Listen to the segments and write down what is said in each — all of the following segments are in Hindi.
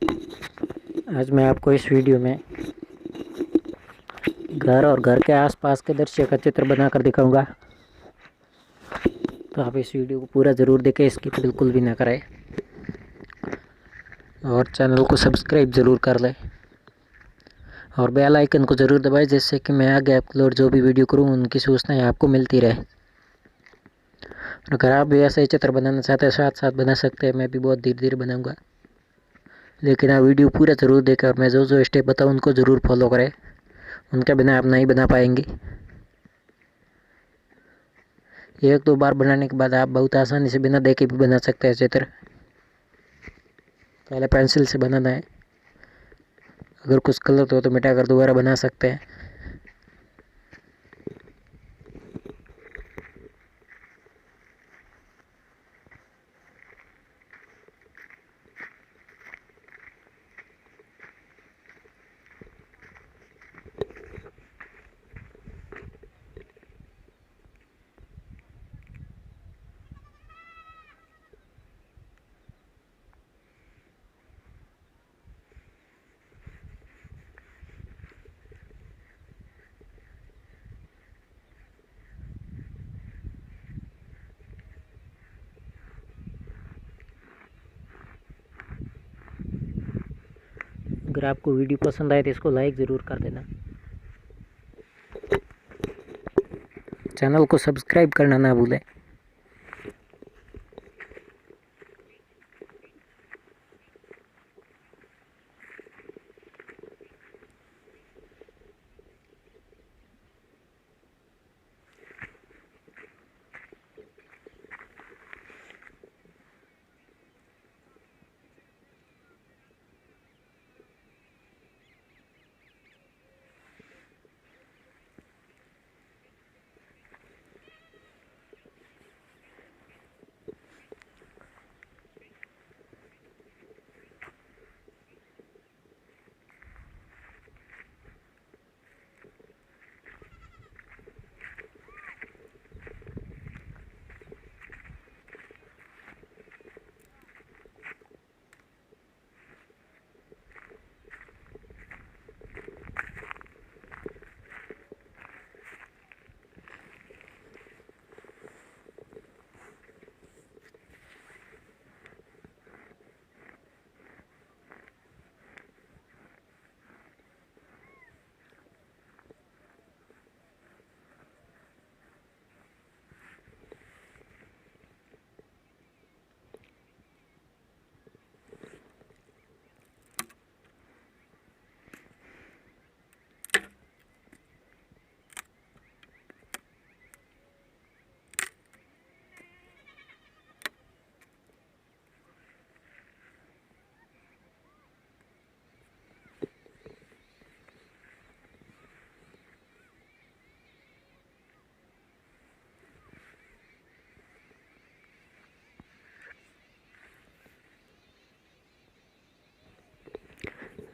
आज मैं आपको इस वीडियो में घर और घर के आसपास के दृश्य का चित्र बनाकर दिखाऊंगा। तो आप इस वीडियो को पूरा ज़रूर देखें, स्किप बिल्कुल भी ना करें और चैनल को सब्सक्राइब ज़रूर कर लें और बेल आइकन को ज़रूर दबाएं, जिससे कि मैं आगे अपलोड जो भी वीडियो करूँ उनकी सूचनाएं आपको मिलती रहे। और अगर आप भी ऐसे ही चित्र बनाना चाहते हैं साथ साथ बना सकते हैं। मैं भी बहुत धीरे धीरे बनाऊँगा, लेकिन आप वीडियो पूरा ज़रूर देखें और मैं जो जो स्टेप बताऊँ उनको ज़रूर फॉलो करें। उनके बिना आप नहीं बना पाएंगे। एक दो बार बनाने के बाद आप बहुत आसानी से बिना देखे भी बना सकते हैं चित्र। पहले पेंसिल से बनाना है, अगर कुछ गलत हो तो मिटाकर दोबारा बना सकते हैं। अगर आपको वीडियो पसंद आए तो इसको लाइक ज़रूर कर देना, चैनल को सब्सक्राइब करना ना भूलें।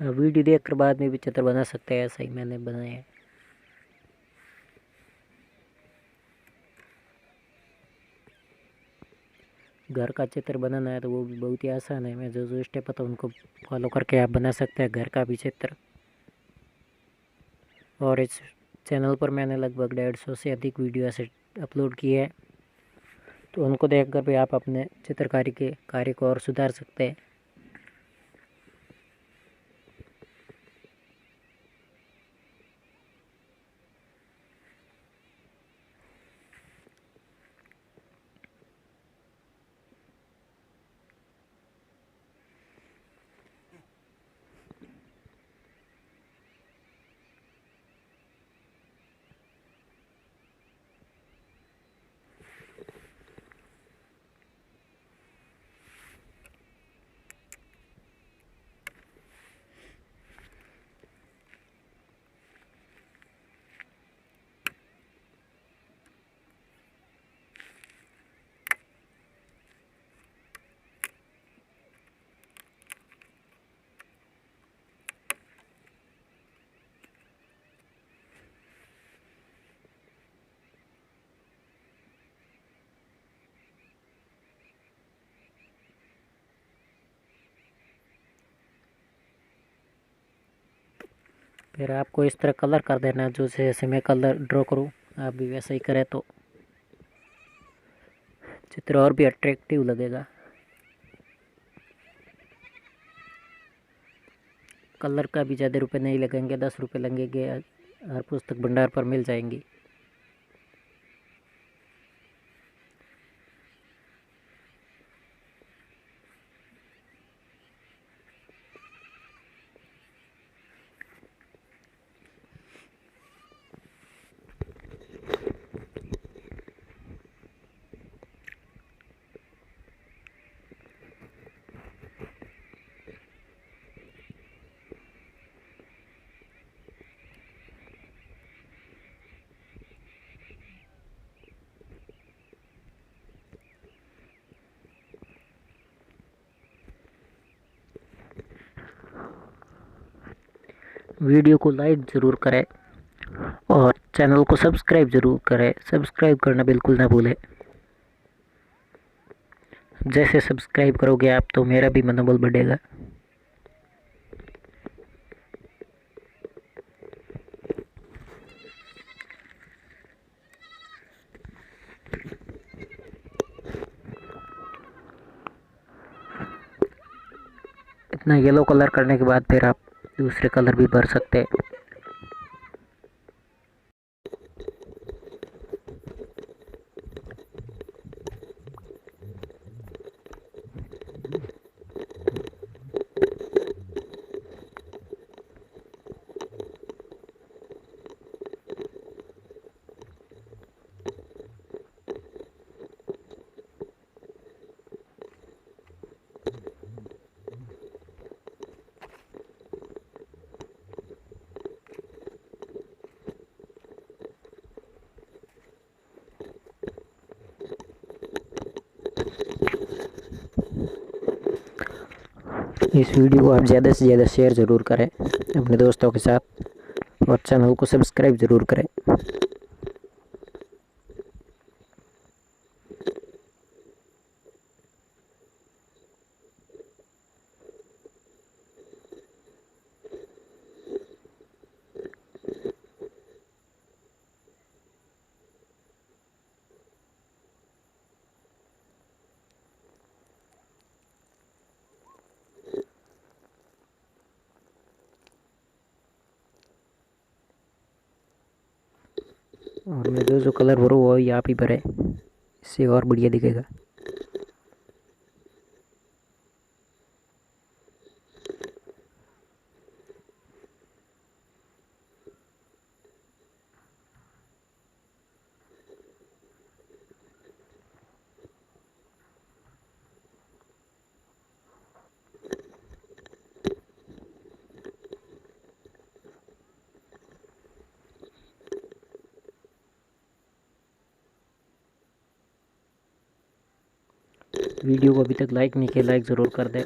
वीडियो देखकर बाद में भी चित्र बना सकते हैं, ऐसा ही मैंने बनाया है। घर का चित्र बनाना है तो वो भी बहुत ही आसान है। मैं जो जो स्टेप बताऊँ उनको फॉलो करके आप बना सकते हैं घर का भी चित्र। और इस चैनल पर मैंने लगभग 150 से अधिक वीडियो ऐसे अपलोड किए हैं, तो उनको देखकर भी आप अपने चित्रकारी के कार्य को और सुधार सकते हैं। फिर आपको इस तरह कलर कर देना, जो जैसे मैं कलर ड्रॉ करूँ आप भी वैसा ही करें तो चित्र और भी अट्रैक्टिव लगेगा। कलर का भी ज़्यादा रुपए नहीं लगेंगे, 10 रुपये लगेंगे, हर पुस्तक भंडार पर मिल जाएंगी। वीडियो को लाइक ज़रूर करें और चैनल को सब्सक्राइब ज़रूर करें। सब्सक्राइब करना बिल्कुल ना भूलें। जैसे सब्सक्राइब करोगे आप तो मेरा भी मनोबल बढ़ेगा। इतना येलो कलर करने के बाद फिर आप दूसरे कलर भी भर सकते हैं। इस वीडियो को आप ज़्यादा से ज़्यादा शेयर ज़रूर करें अपने दोस्तों के साथ और चैनल को सब्सक्राइब ज़रूर करें। और मैं जो कलर भरूँ वो ही आप ही भरें, इससे और बढ़िया दिखेगा। वीडियो को अभी तक लाइक नहीं किया, लाइक ज़रूर कर दें।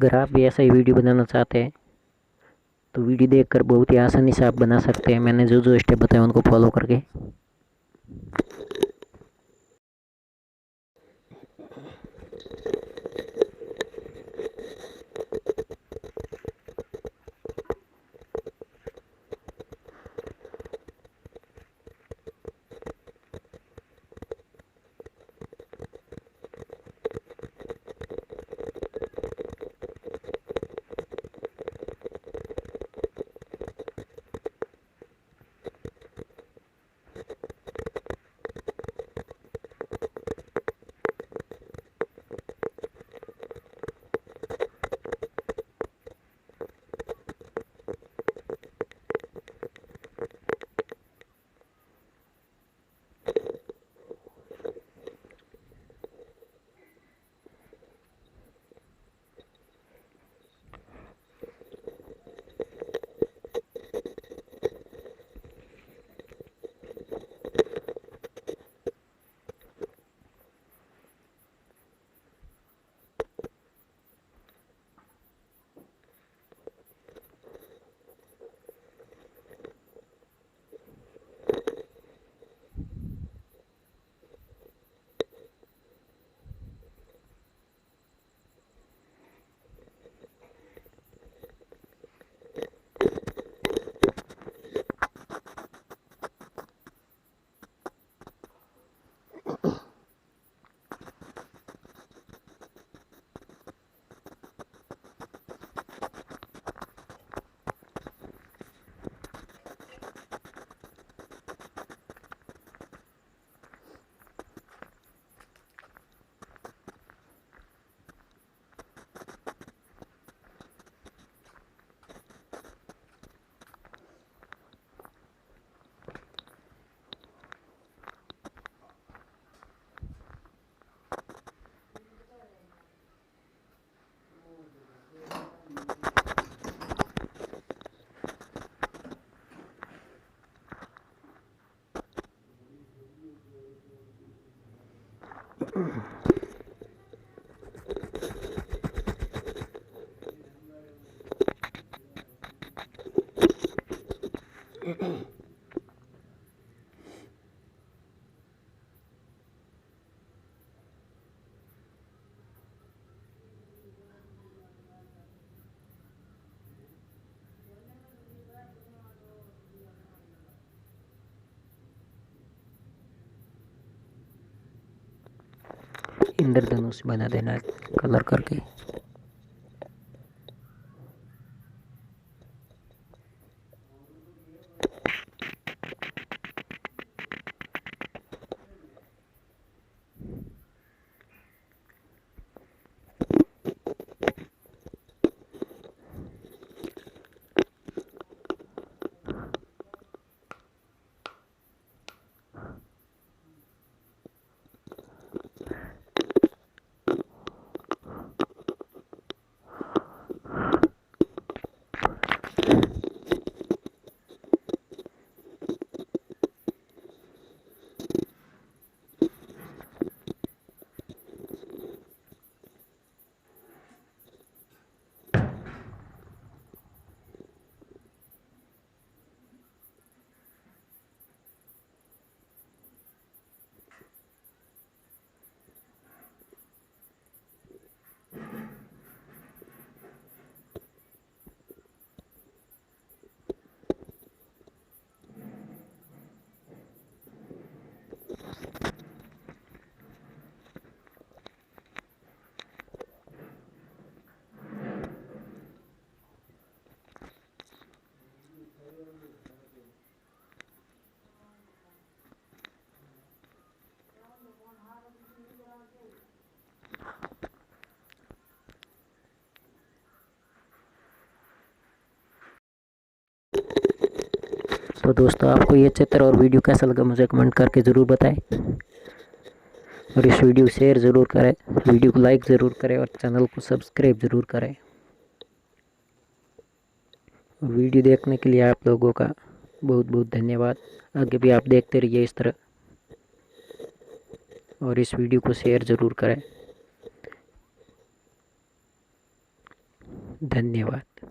अगर आप भी ऐसा ही वीडियो बनाना चाहते हैं तो वीडियो देखकर बहुत ही आसानी से आप बना सकते हैं, मैंने जो जो स्टेप बताए उनको फॉलो करके। इंद्रधनुष बना देना कलर करके। तो दोस्तों आपको ये चित्र और वीडियो कैसा लगा मुझे कमेंट करके ज़रूर बताएं, और इस वीडियो को शेयर ज़रूर करें, वीडियो को लाइक ज़रूर करें और चैनल को सब्सक्राइब ज़रूर करें। वीडियो देखने के लिए आप लोगों का बहुत बहुत धन्यवाद। आगे भी आप देखते रहिए इस तरह, और इस वीडियो को शेयर ज़रूर करें। धन्यवाद।